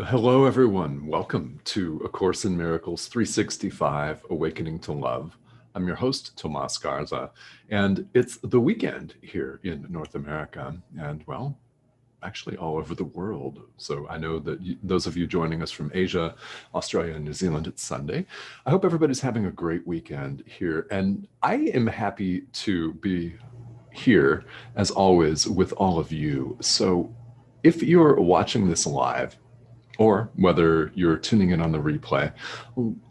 Hello, everyone. Welcome to A Course in Miracles 365, Awakening to Love. I'm your host, Tomás Garza, and it's the weekend here in North America and, well, actually all over the world. So I know that those of you joining us from Asia, Australia, and New Zealand, it's Sunday. I hope everybody's having a great weekend here. And I am happy to be here, as always, with all of you. So if you're watching this live, or whether you're tuning in on the replay,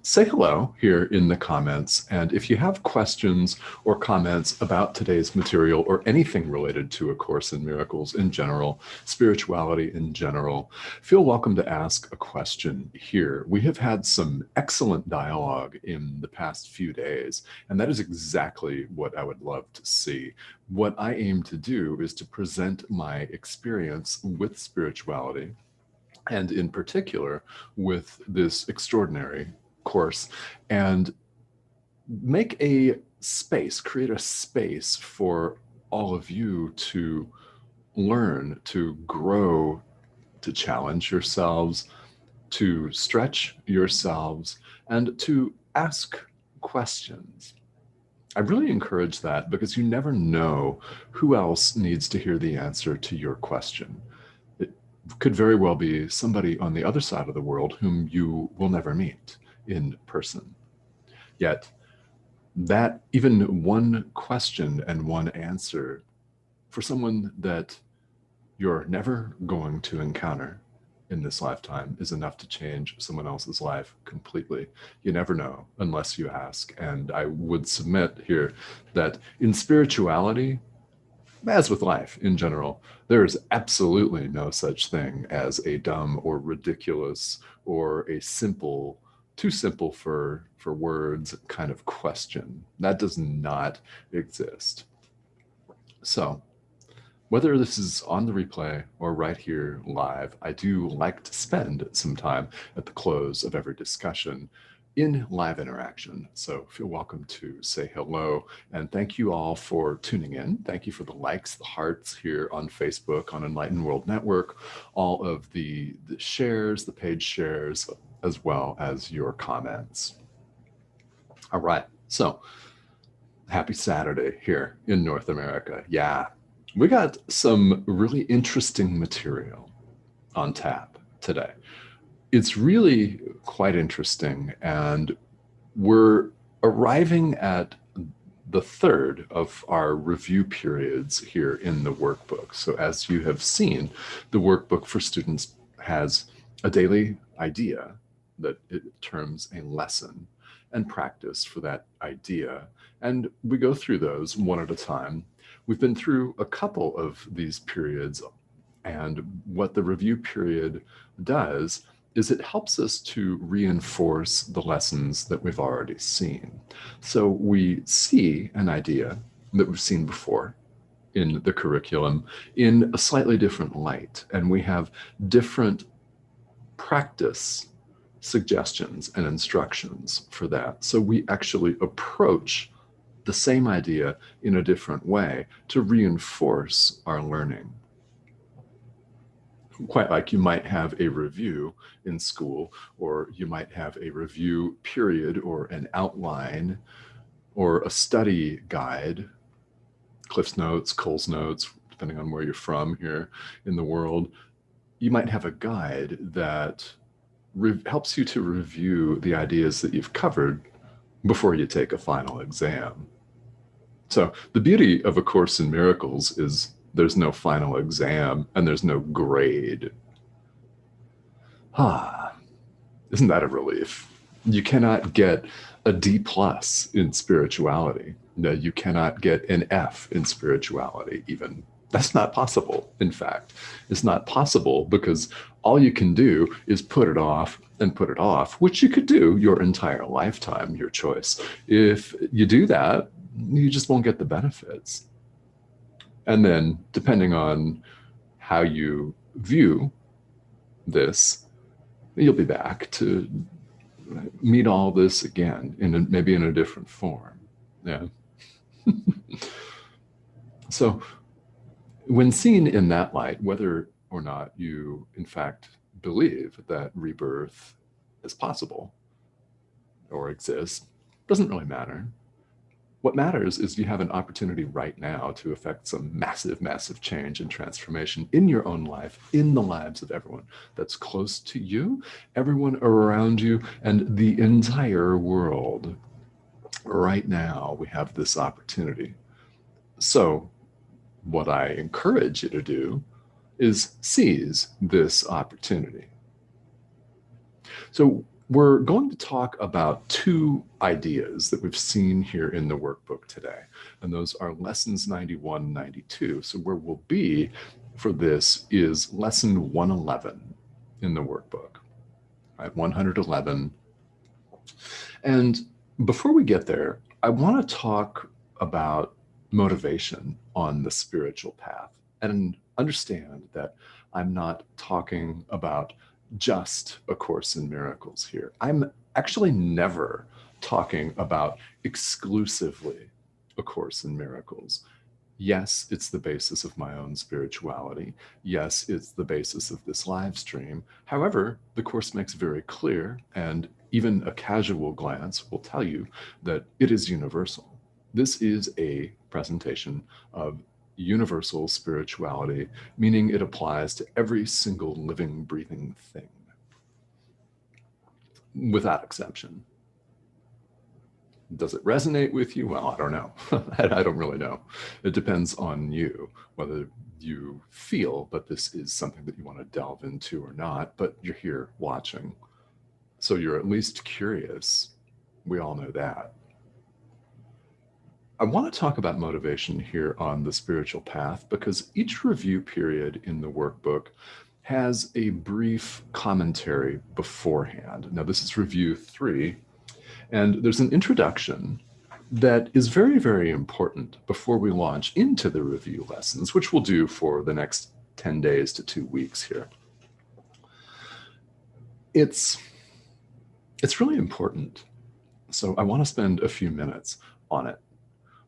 say hello here in the comments. And if you have questions or comments about today's material or anything related to A Course in Miracles in general, spirituality in general, feel welcome to ask a question here. We have had some excellent dialogue in the past few days, and that is exactly what I would love to see. What I aim to do is to present my experience with spirituality, and in particular with this extraordinary course, and make a space, create a space for all of you to learn, to grow, to challenge yourselves, to stretch yourselves, and to ask questions. I really encourage that because you never know who else needs to hear the answer to your question. Could very well be somebody on the other side of the world whom you will never meet in person. Yet, that even one question and one answer for someone that you're never going to encounter in this lifetime is enough to change someone else's life completely. You never know unless you ask. And I would submit here that in spirituality, as with life in general, there is absolutely no such thing as a dumb or ridiculous or a simple, too simple for words kind of question. That does not exist. So, whether this is on the replay or right here live, I do like to spend some time at the close of every discussion in live interaction. So feel welcome to say hello. And thank you all for tuning in. Thank you for the likes, the hearts here on Facebook, on Enlightened World Network, all of the shares, the page shares, as well as your comments. All right. So happy Saturday here in North America. Yeah, we got some really interesting material on tap today. It's really quite interesting, and we're arriving at the third of our review periods here in the workbook. So as you have seen, the workbook for students has a daily idea that it terms a lesson and practice for that idea. And we go through those one at a time. We've been through a couple of these periods, and what the review period does is it helps us to reinforce the lessons that we've already seen. So we see an idea that we've seen before in the curriculum in a slightly different light, and we have different practice suggestions and instructions for that. So we actually approach the same idea in a different way to reinforce our learning. Quite like you might have a review in school, or you might have a review period or an outline or a study guide, Cliff's Notes, Cole's Notes, depending on where you're from here in the world. You might have a guide that helps you to review the ideas that you've covered before you take a final exam. So the beauty of A Course in Miracles is there's no final exam and there's no grade. Isn't that a relief? You cannot get a D+ in spirituality. No, you cannot get an F in spirituality even. That's not possible, in fact. It's not possible because all you can do is put it off and put it off, which you could do your entire lifetime, your choice. If you do that, you just won't get the benefits. And then, depending on how you view this, you'll be back to meet all this again, maybe in a different form. Yeah. So when seen in that light, whether or not you, in fact, believe that rebirth is possible or exists. Doesn't really matter. What matters is you have an opportunity right now to affect some massive, massive change and transformation in your own life, in the lives of everyone that's close to you, everyone around you, and the entire world. Right now, we have this opportunity. So, what I encourage you to do is seize this opportunity. So, we're going to talk about two ideas that we've seen here in the workbook today, and those are lessons 91 and 92. So where we'll be for this is lesson 111 in the workbook, right? 111. And before we get there, I want to talk about motivation on the spiritual path and understand that I'm not talking about just A Course in Miracles here. I'm actually never talking about exclusively A Course in Miracles. Yes, it's the basis of my own spirituality. Yes, it's the basis of this live stream. However, the Course makes very clear, and even a casual glance will tell you that it is universal. This is a presentation of universal spirituality, meaning it applies to every single living, breathing thing, without exception. Does it resonate with you? Well, I don't know. I don't really know. It depends on you, whether you feel that this is something that you want to delve into or not, but you're here watching. So you're at least curious. We all know that. I want to talk about motivation here on the spiritual path because each review period in the workbook has a brief commentary beforehand. Now, this is review 3, and there's an introduction that is very, very important before we launch into the review lessons, which we'll do for the next 10 days to 2 weeks here. It's really important. So I want to spend a few minutes on it,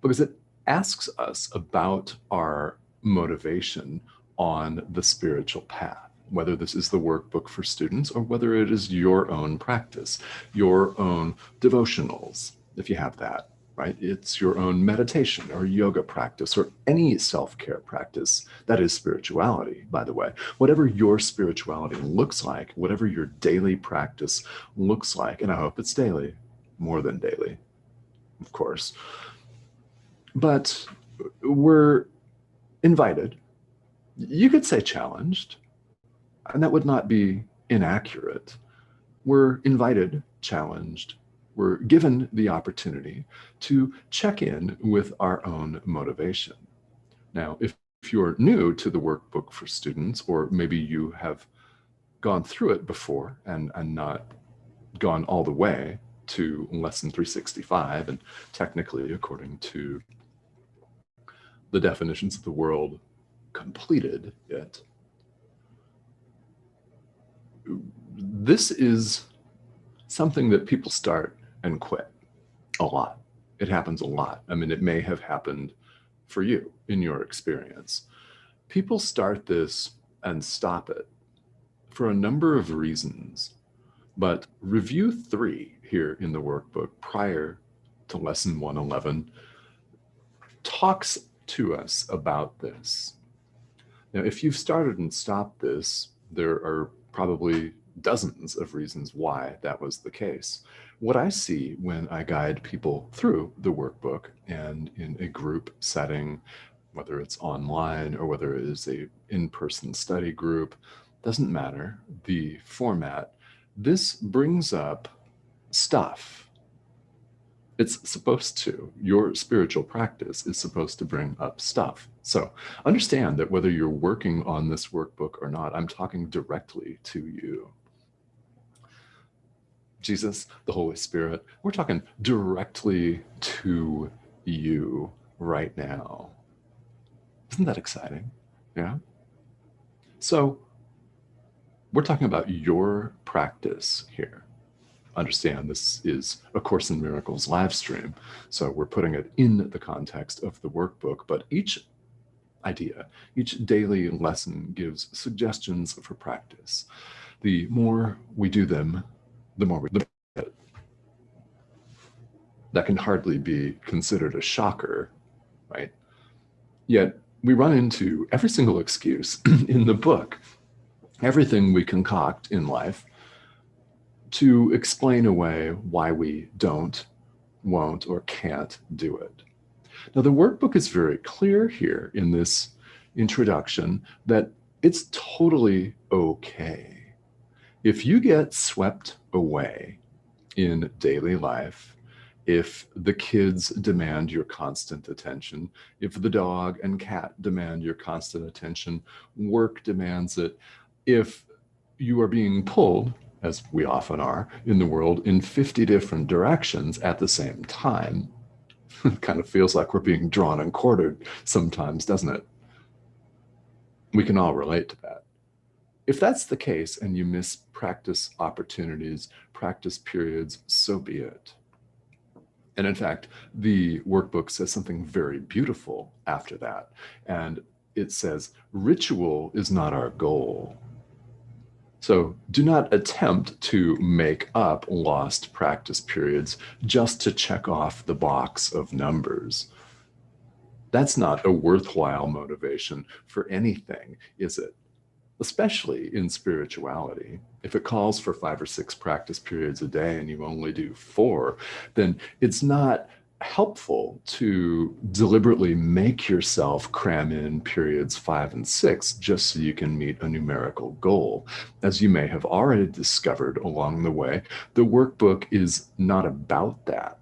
because it asks us about our motivation on the spiritual path, whether this is the workbook for students or whether it is your own practice, your own devotionals, if you have that, right? It's your own meditation or yoga practice or any self-care practice. That is spirituality, by the way. Whatever your spirituality looks like, whatever your daily practice looks like, and I hope it's daily, more than daily, of course. But we're invited, you could say challenged, and that would not be inaccurate. We're invited, challenged, we're given the opportunity to check in with our own motivation. Now, if you're new to the workbook for students, or maybe you have gone through it before and not gone all the way to lesson 365, and technically, according to the definitions of the world, completed it. This is something that people start and quit a lot. It happens a lot. I mean, it may have happened for you in your experience. People start this and stop it for a number of reasons. But review 3 here in the workbook prior to lesson 111 talks to us about this. Now, if you've started and stopped this, there are probably dozens of reasons why that was the case. What I see when I guide people through the workbook and in a group setting, whether it's online or whether it is a in-person study group, doesn't matter the format, this brings up stuff. It's supposed to. Your spiritual practice is supposed to bring up stuff. So understand that whether you're working on this workbook or not, I'm talking directly to you. Jesus, the Holy Spirit, we're talking directly to you right now. Isn't that exciting? Yeah. So we're talking about your practice here. Understand this is A Course in Miracles live stream, so we're putting it in the context of the workbook, but each idea, each daily lesson gives suggestions for practice. The more we do them, the more we get. That can hardly be considered a shocker, right? Yet we run into every single excuse in the book, everything we concoct in life to explain away why we don't, won't, or can't do it. Now, the workbook is very clear here in this introduction that it's totally okay. If you get swept away in daily life, if the kids demand your constant attention, if the dog and cat demand your constant attention, work demands it, if you are being pulled, as we often are in the world, in 50 different directions at the same time, it kind of feels like we're being drawn and quartered sometimes, doesn't it? We can all relate to that. If that's the case and you miss practice opportunities, practice periods, so be it. And in fact, the workbook says something very beautiful after that. And it says, ritual is not our goal. So do not attempt to make up lost practice periods just to check off the box of numbers. That's not a worthwhile motivation for anything, is it? Especially in spirituality. If it calls for 5 or 6 practice periods a day and you only do 4, then it's not helpful to deliberately make yourself cram in periods 5 and 6 just so you can meet a numerical goal. As you may have already discovered along the way, the workbook is not about that.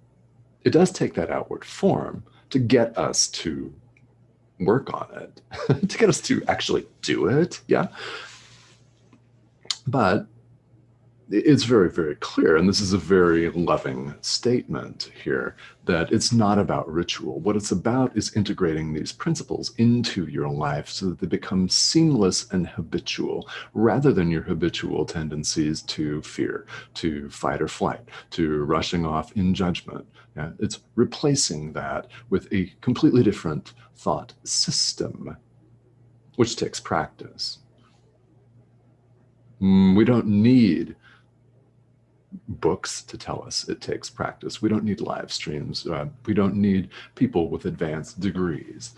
It does take that outward form to get us to work on it, to get us to actually do it, yeah? But it's very, very clear, and this is a very loving statement here, that it's not about ritual. What it's about is integrating these principles into your life so that they become seamless and habitual, rather than your habitual tendencies to fear, to fight or flight, to rushing off in judgment. Yeah, it's replacing that with a completely different thought system, which takes practice. We don't need books to tell us it takes practice. We don't need live streams. We don't need people with advanced degrees.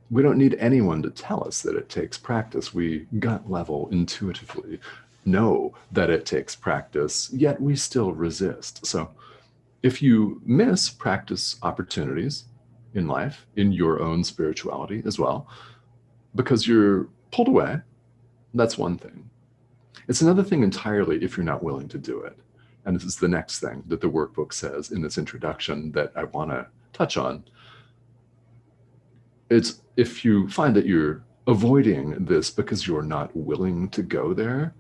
We don't need anyone to tell us that it takes practice. We gut level intuitively know that it takes practice, yet we still resist. So if you miss practice opportunities in life, in your own spirituality as well, because you're pulled away, that's one thing. It's another thing entirely if you're not willing to do it. And this is the next thing that the workbook says in this introduction that I want to touch on. It's if you find that you're avoiding this because you're not willing to go there,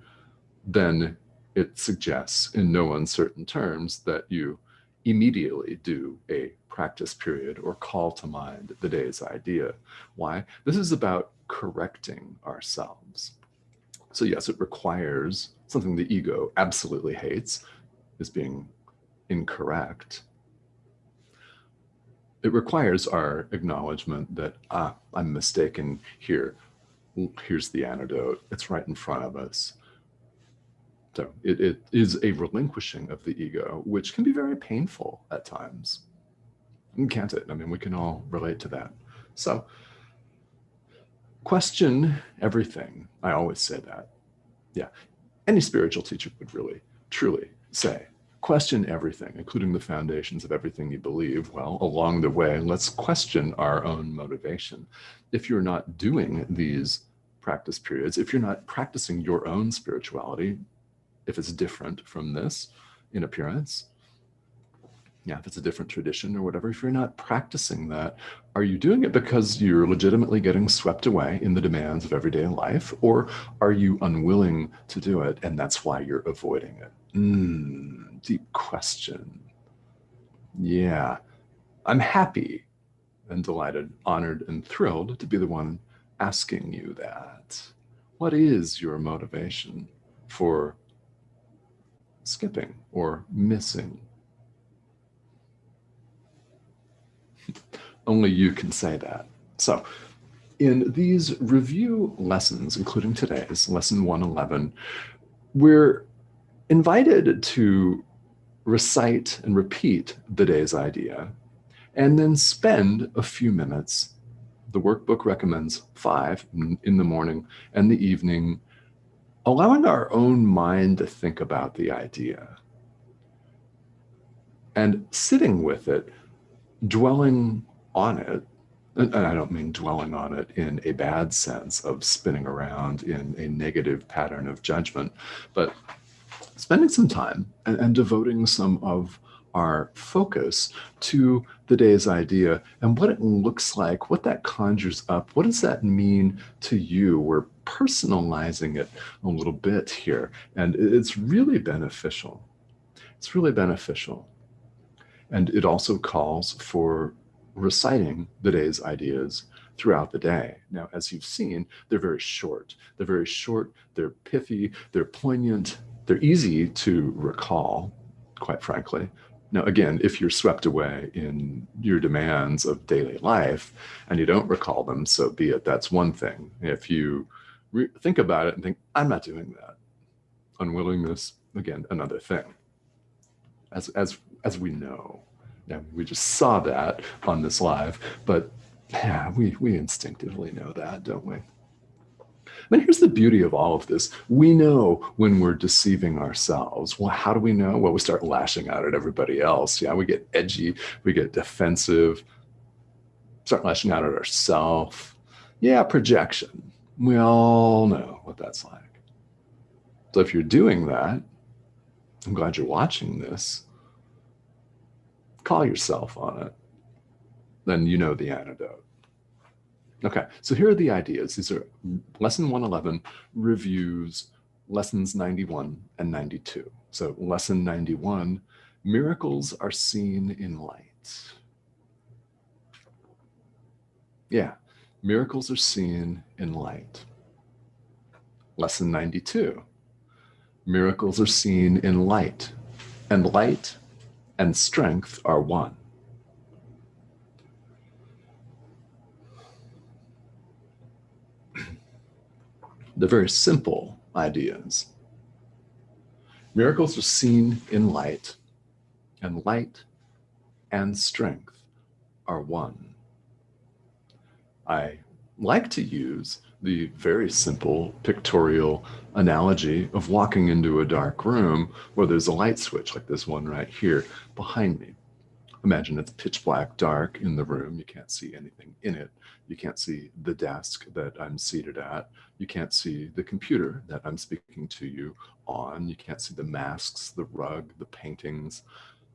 then it suggests in no uncertain terms that you immediately do a practice period or call to mind the day's idea. Why? This is about correcting ourselves. So yes, it requires something the ego absolutely hates, is being incorrect. It requires our acknowledgement that, I'm mistaken here. Here's the antidote. It's right in front of us. So it is a relinquishing of the ego, which can be very painful at times. Can't it? I mean, we can all relate to that. So question everything. I always say that. Yeah. Any spiritual teacher would really, truly say, question everything, including the foundations of everything you believe. Well, along the way, let's question our own motivation. If you're not doing these practice periods, if you're not practicing your own spirituality, if it's different from this in appearance, if it's a different tradition or whatever, if you're not practicing that, are you doing it because you're legitimately getting swept away in the demands of everyday life, or are you unwilling to do it and that's why you're avoiding it? Deep question. Yeah, I'm happy and delighted, honored, and thrilled to be the one asking you that. What is your motivation for skipping or missing? Only you can say that. So in these review lessons, including today's lesson 111, we're invited to recite and repeat the day's idea and then spend a few minutes. The workbook recommends 5 in the morning and the evening, allowing our own mind to think about the idea and sitting with it, dwelling on it. And I don't mean dwelling on it in a bad sense of spinning around in a negative pattern of judgment, but spending some time and devoting some of our focus to the day's idea and what it looks like, what that conjures up. What does that mean to you? We're personalizing it a little bit here, and it's really beneficial. It's really beneficial. And it also calls for reciting the day's ideas throughout the day. Now, as you've seen, they're very short. They're very short, they're pithy, they're poignant, they're easy to recall, quite frankly. Now, again, if you're swept away in your demands of daily life and you don't recall them, so be it. That's one thing. If you think about it and think, I'm not doing that, unwillingness, again, another thing. As we know, yeah, we just saw that on this live, but yeah, we instinctively know that, don't we? And here's the beauty of all of this. We know when we're deceiving ourselves. Well, how do we know? Well, we start lashing out at everybody else. Yeah, we get edgy, we get defensive, start lashing out at ourselves. Yeah, projection. We all know what that's like. So if you're doing that, I'm glad you're watching this. Call yourself on it. Then you know the antidote. Okay, so here are the ideas. These are lesson 111 reviews lessons 91 and 92. So lesson 91, miracles are seen in light. Yeah, miracles are seen in light. Lesson 92, miracles are seen in light, and light and strength are one. They're very simple ideas. Miracles are seen in light, and light and strength are one. I like to use the very simple pictorial analogy of walking into a dark room where there's a light switch like this one right here behind me. Imagine it's pitch black dark in the room. You can't see anything in it. You can't see the desk that I'm seated at. You can't see the computer that I'm speaking to you on. You can't see the masks, the rug, the paintings,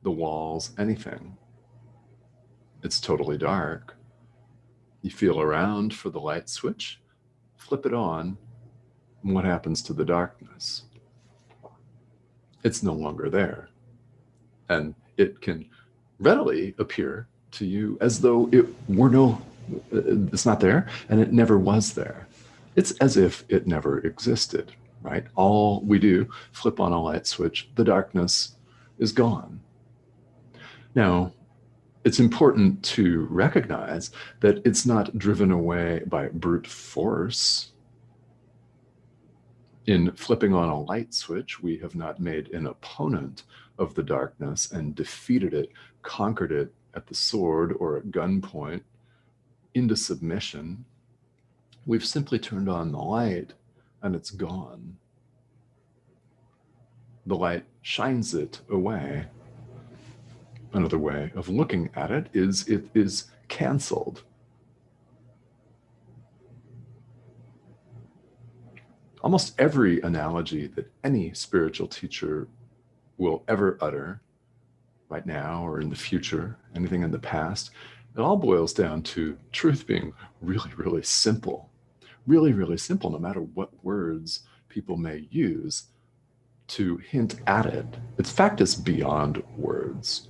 the walls, anything. It's totally dark. You feel around for the light switch, flip it on, and what happens to the darkness? It's no longer there. And it can readily appear to you as though it's not there and it never was there. It's as if it never existed, right? All we do, flip on a light switch, the darkness is gone. Now, it's important to recognize that it's not driven away by brute force. In flipping on a light switch, we have not made an opponent of the darkness and defeated it, conquered it at the sword or at gunpoint into submission. We've simply turned on the light and it's gone. The light shines it away. Another way of looking at it is canceled. Almost every analogy that any spiritual teacher will ever utter, right now or in the future, anything in the past, it all boils down to truth being really, really simple. Really, really simple, no matter what words people may use to hint at it. Its fact is beyond words.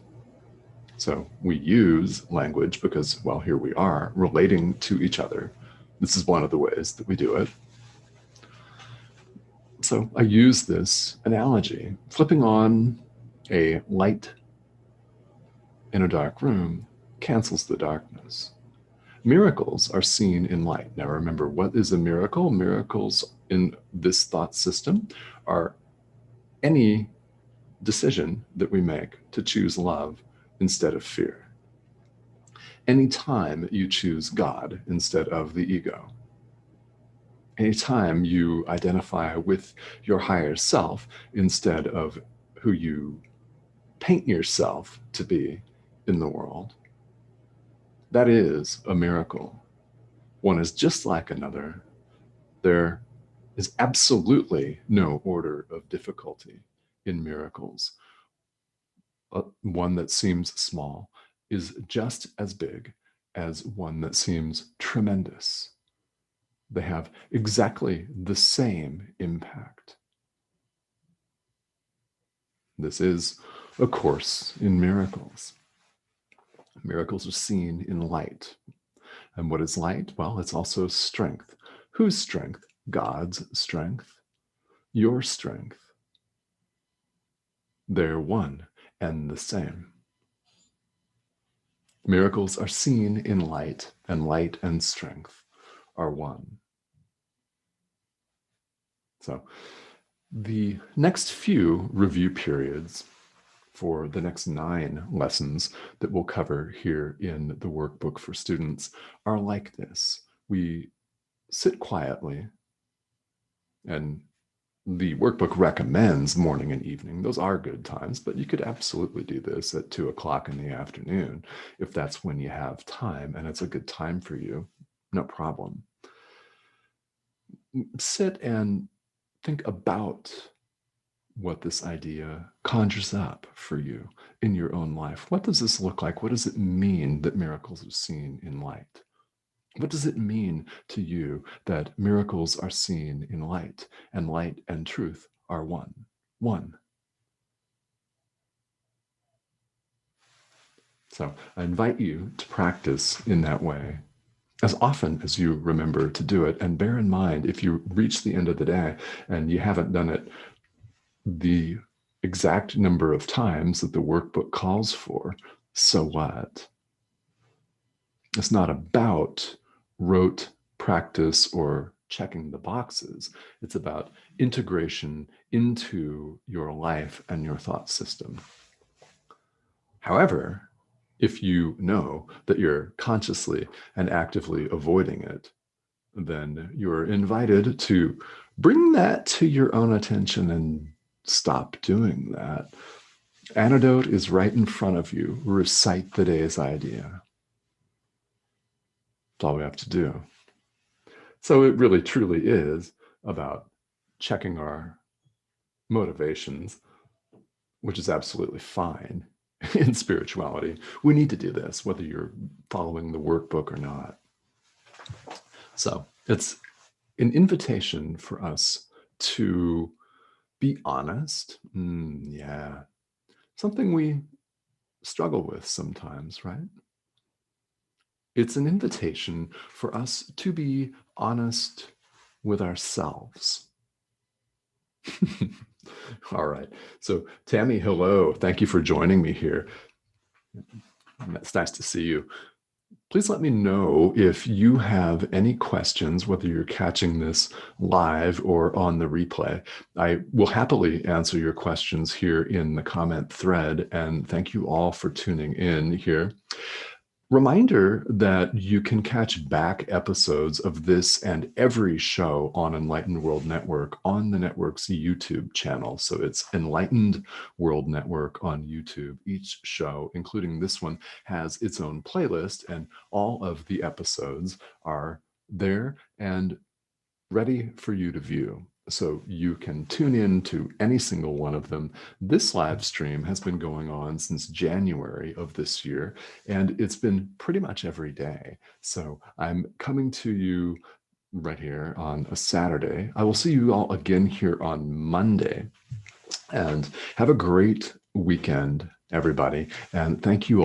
So we use language because, well, here we are relating to each other. This is one of the ways that we do it. So I use this analogy. Flipping on a light in a dark room cancels the darkness. Miracles are seen in light. Now remember, what is a miracle? Miracles in this thought system are any decision that we make to choose love instead of fear. Anytime you choose God instead of the ego. Anytime you identify with your higher self instead of who you paint yourself to be in the world. That is a miracle. One is just like another. There is absolutely no order of difficulty in miracles. One that seems small is just as big as one that seems tremendous. They have exactly the same impact. This is a course in miracles. Miracles are seen in light. And what is light? Well, it's also strength. Whose strength? God's strength. Your strength. They're one and the same. Miracles are seen in light, and light and strength are one. So the next few review periods for the next 9 lessons that we'll cover here in the workbook for students are like this. We sit quietly, and the workbook recommends morning and evening. Those are good times, but you could absolutely do this at 2 o'clock in the afternoon if that's when you have time and it's a good time for you. No problem. Sit and think about what this idea conjures up for you in your own life. What does this look like? What does it mean that miracles are seen in light? What does it mean to you that miracles are seen in light and truth are one? One. So I invite you to practice in that way as often as you remember to do it. And bear in mind, if you reach the end of the day and you haven't done it the exact number of times that the workbook calls for, so what? It's not about rote practice or checking the boxes. It's about integration into your life and your thought system. However, if you know that you're consciously and actively avoiding it, then you're invited to bring that to your own attention and stop doing that. Antidote is right in front of you. Recite the day's idea. That's all we have to do. So it really truly is about checking our motivations, which is absolutely fine in spirituality. We need to do this, whether you're following the workbook or not. So it's an invitation for us to be honest. Yeah. Something we struggle with sometimes, right? It's an invitation for us to be honest with ourselves. All right. So Tammy, hello. Thank you for joining me here. It's nice to see you. Please let me know if you have any questions, whether you're catching this live or on the replay. I will happily answer your questions here in the comment thread, and thank you all for tuning in here. Reminder that you can catch back episodes of this and every show on Enlightened World Network on the network's YouTube channel. So it's Enlightened World Network on YouTube. Each show, including this one, has its own playlist, and all of the episodes are there and ready for you to view. So you can tune in to any single one of them. This live stream has been going on since January of this year, and it's been pretty much every day. So I'm coming to you right here on a Saturday. I will see you all again here on Monday. And have a great weekend, everybody. And thank you all